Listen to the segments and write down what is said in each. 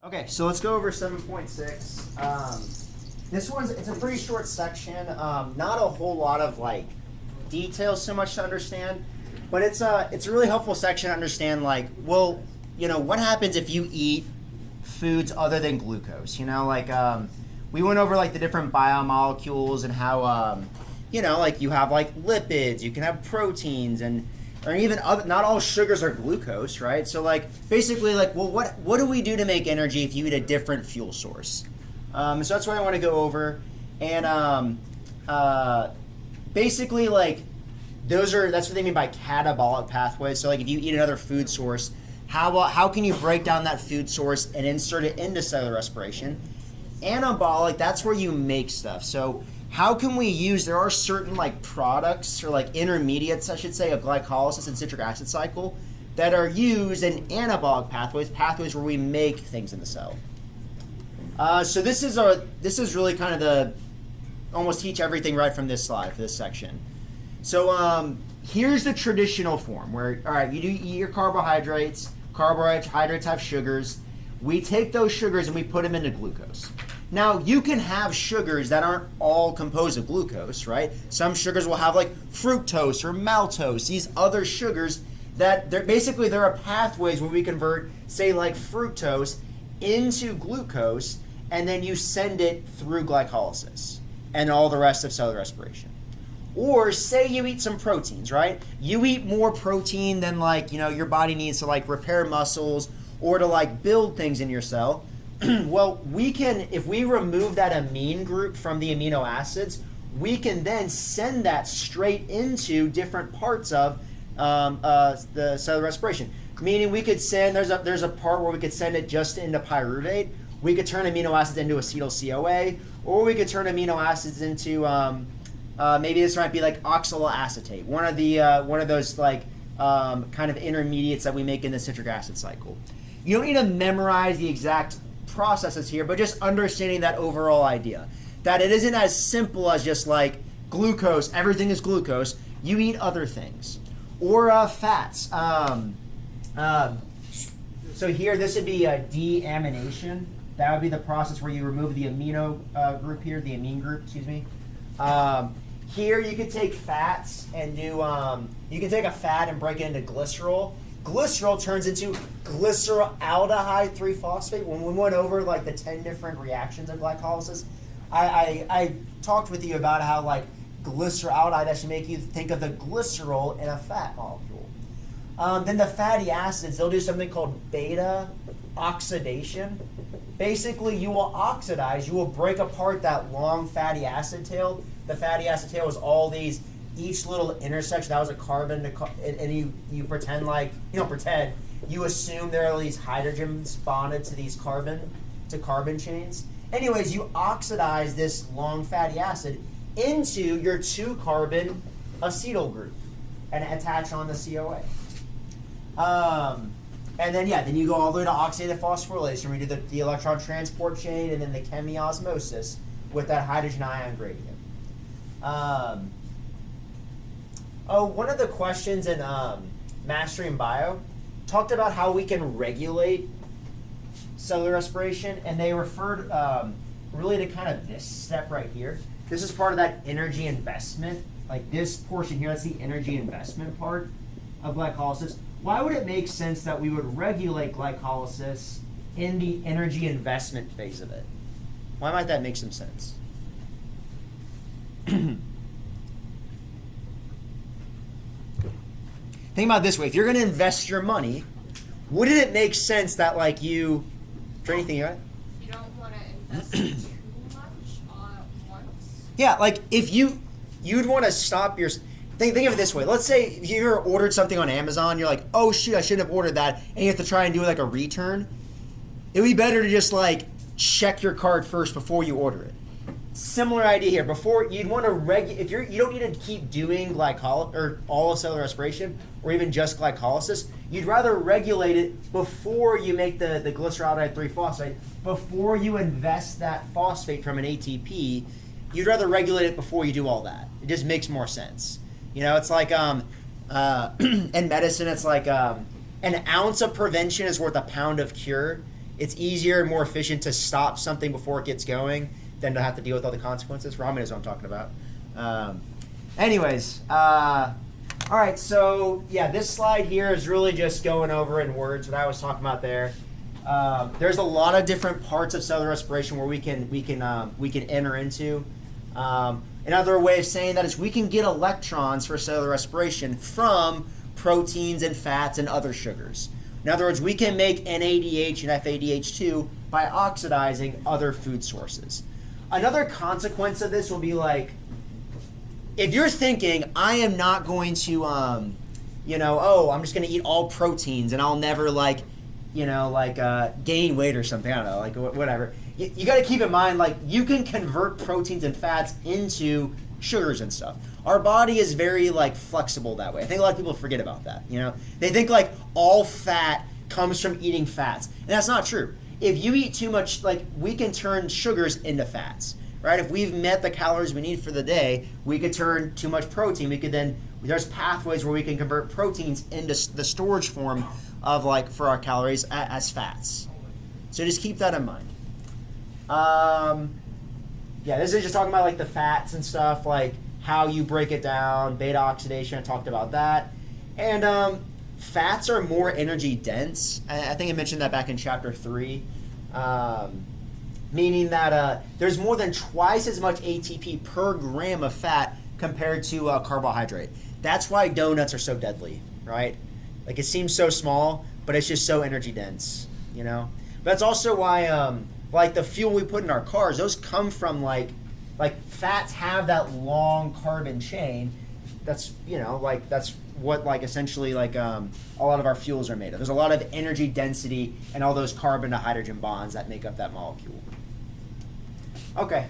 Okay, so let's go over 7.6. It's a pretty short section. Not a whole lot of like details so much to understand, but it's a really helpful section to understand like, well, what happens if you eat foods other than glucose? We went over like the different biomolecules and how, like you have like lipids, you can have proteins or even other, not all sugars are glucose, right? So like basically like, well, what do we do to make energy if you eat a different fuel source? So that's what I want to go over. And basically like that's what they mean by catabolic pathways. So like if you eat another food source, how can you break down that food source and insert it into cellular respiration? Anabolic, that's where you make stuff. So how can we there are certain like products or like intermediates, I should say, of glycolysis and citric acid cycle that are used in anabolic pathways where we make things in the cell. So this is really kind of the almost teach everything right from this slide for this section. So here's the traditional form where, all right, you do eat your carbohydrates. Carbohydrates have sugars. We take those sugars and we put them into glucose. Now, you can have sugars that aren't all composed of glucose, right? Some sugars will have like fructose or maltose, these other sugars that there are pathways where we convert, say like fructose into glucose, and then you send it through glycolysis and all the rest of cellular respiration. Or say you eat some proteins, right? You eat more protein than like, your body needs to like repair muscles or to like build things in your cell. Well, if we remove that amine group from the amino acids, we can then send that straight into different parts of the cellular respiration. Meaning we could send, there's a part where we could send it just into pyruvate. We could turn amino acids into acetyl-CoA, or we could turn amino acids into, maybe this might be like oxaloacetate, one of those like kind of intermediates that we make in the citric acid cycle. You don't need to memorize the exact processes here, but just understanding that overall idea that it isn't as simple as just like glucose, everything is glucose. You eat other things or fats. So here, this would be a deamination. That would be the process where you remove the amino group here, the amine group, excuse me. Here you could take fats and you can take a fat and break it into glycerol. Glycerol turns into glyceraldehyde 3-phosphate. When we went over like the 10 different reactions of glycolysis, I talked with you about how like glyceraldehyde actually make you think of the glycerol in a fat molecule. Then the fatty acids, they'll do something called beta oxidation. Basically, you will oxidize, you will break apart that long fatty acid tail. The fatty acid tail is all these, each little intersection, that was a carbon, and you pretend like, you don't pretend, you assume there are these hydrogens bonded to these carbon chains. Anyways, you oxidize this long fatty acid into your 2-carbon acetyl group and attach on the CoA. And then you go all the way to oxidative phosphorylation, where you do the electron transport chain and then the chemiosmosis with that hydrogen ion gradient. One of the questions in Mastering Bio talked about how we can regulate cellular respiration, and they referred really to kind of this step right here. This is part of that energy investment, like this portion here, that's the energy investment part of glycolysis. Why would it make sense that we would regulate glycolysis in the energy investment phase of it? Why might that make some sense? Think about it this way. If you're going to invest your money, wouldn't it make sense that like you... Is there anything you're at? You don't want to invest too much all at once. Yeah, like if you'd want to stop your... Think of it this way. Let's say you ordered something on Amazon. You're like, oh shoot, I shouldn't have ordered that. And you have to try and do like a return. It would be better to just like check your card first before you order it. Similar idea here. Before you'd want to if you don't need to keep doing glycolysis or all of cellular respiration or even just glycolysis, you'd rather regulate it before you make the glyceraldehyde 3-phosphate. Before you invest that phosphate from an ATP, you'd rather regulate it before you do all that. It just makes more sense. It's like in medicine, it's like an ounce of prevention is worth a pound of cure. it's easier and more efficient to stop something before it gets going than to have to deal with all the consequences. Ramen is what I'm talking about. All right, so yeah, this slide here is really just going over in words what I was talking about there. There's a lot of different parts of cellular respiration where we can enter into. Another way of saying that is we can get electrons for cellular respiration from proteins and fats and other sugars. In other words, we can make NADH and FADH2 by oxidizing other food sources. Another consequence of this will be like, if you're thinking, I am not going to, I'm just going to eat all proteins and I'll never gain weight or something, I don't know, like whatever. You got to keep in mind, like, you can convert proteins and fats into sugars and stuff. Our body is very, like, flexible that way. I think a lot of people forget about that, They think, like, all fat comes from eating fats. And that's not true. If you eat too much, like, we can turn sugars into fats, right? If we've met the calories we need for the day, we could turn too much protein. We could then, there's pathways where we can convert proteins into the storage form of, like, for our calories as fats. So just keep that in mind. This is just talking about, like, the fats and stuff, like how you break it down, beta oxidation, I talked about that. And fats are more energy dense. I think I mentioned that back in chapter 3. Meaning that there's more than twice as much ATP per gram of fat compared to carbohydrate. That's why donuts are so deadly, right? Like, it seems so small, but it's just so energy dense, That's also why, like, the fuel we put in our cars, those come from, like fats have that long carbon chain. That's, that's what, like, essentially, like, a lot of our fuels are made of. There's a lot of energy density and all those carbon to hydrogen bonds that make up that molecule. Okay.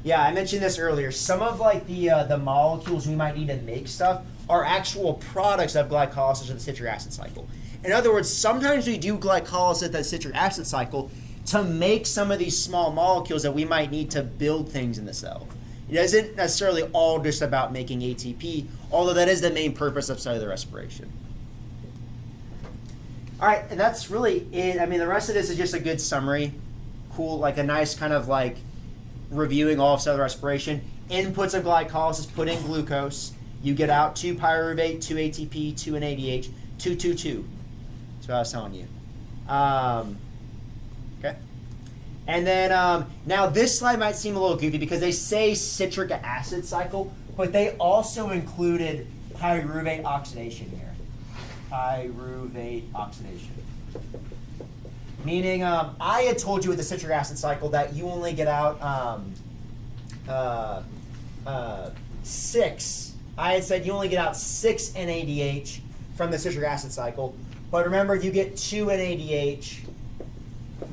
Yeah, I mentioned this earlier. Some of, like, the molecules we might need to make stuff are actual products of glycolysis or the citric acid cycle. In other words, sometimes we do glycolysis at the citric acid cycle to make some of these small molecules that we might need to build things in the cell. It isn't necessarily all just about making ATP, although that is the main purpose of cellular respiration. All right, and that's really it. I mean, the rest of this is just a good summary. Cool, like a nice kind of like reviewing all of cellular respiration. Inputs of glycolysis, put in glucose. You get out 2 pyruvate, 2 ATP, 2 NADH, 2, 2, 2. That's what I was telling you. Okay. And then now this slide might seem a little goofy because they say citric acid cycle, but they also included pyruvate oxidation here. Pyruvate oxidation. Meaning, I had told you with the citric acid cycle that you only get out 6. I had said you only get out 6 NADH from the citric acid cycle, but remember you get 2 NADH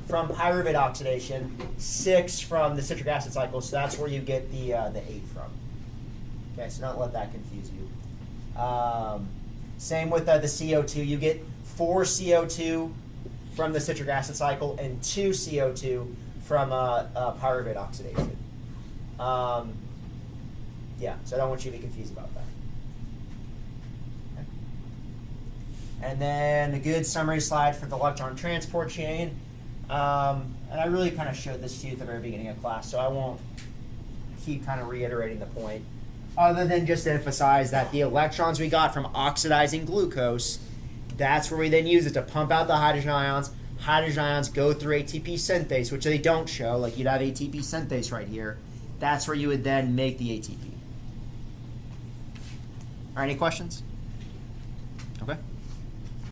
from pyruvate oxidation, 6 from the citric acid cycle, so that's where you get the 8 from. Okay, so don't let that confuse you. Same with the CO2. You get 4 CO2 from the citric acid cycle and 2 CO2 from pyruvate oxidation. Yeah, so I don't want you to be confused about that. Okay. And then a good summary slide for the electron transport chain. And I really kind of showed this to you at the very beginning of class, so I won't keep kind of reiterating the point, other than just to emphasize that the electrons we got from oxidizing glucose, that's where we then use it to pump out the hydrogen ions. Hydrogen ions go through ATP synthase, which they don't show. Like, you'd have ATP synthase right here. That's where you would then make the ATP. All right, any questions?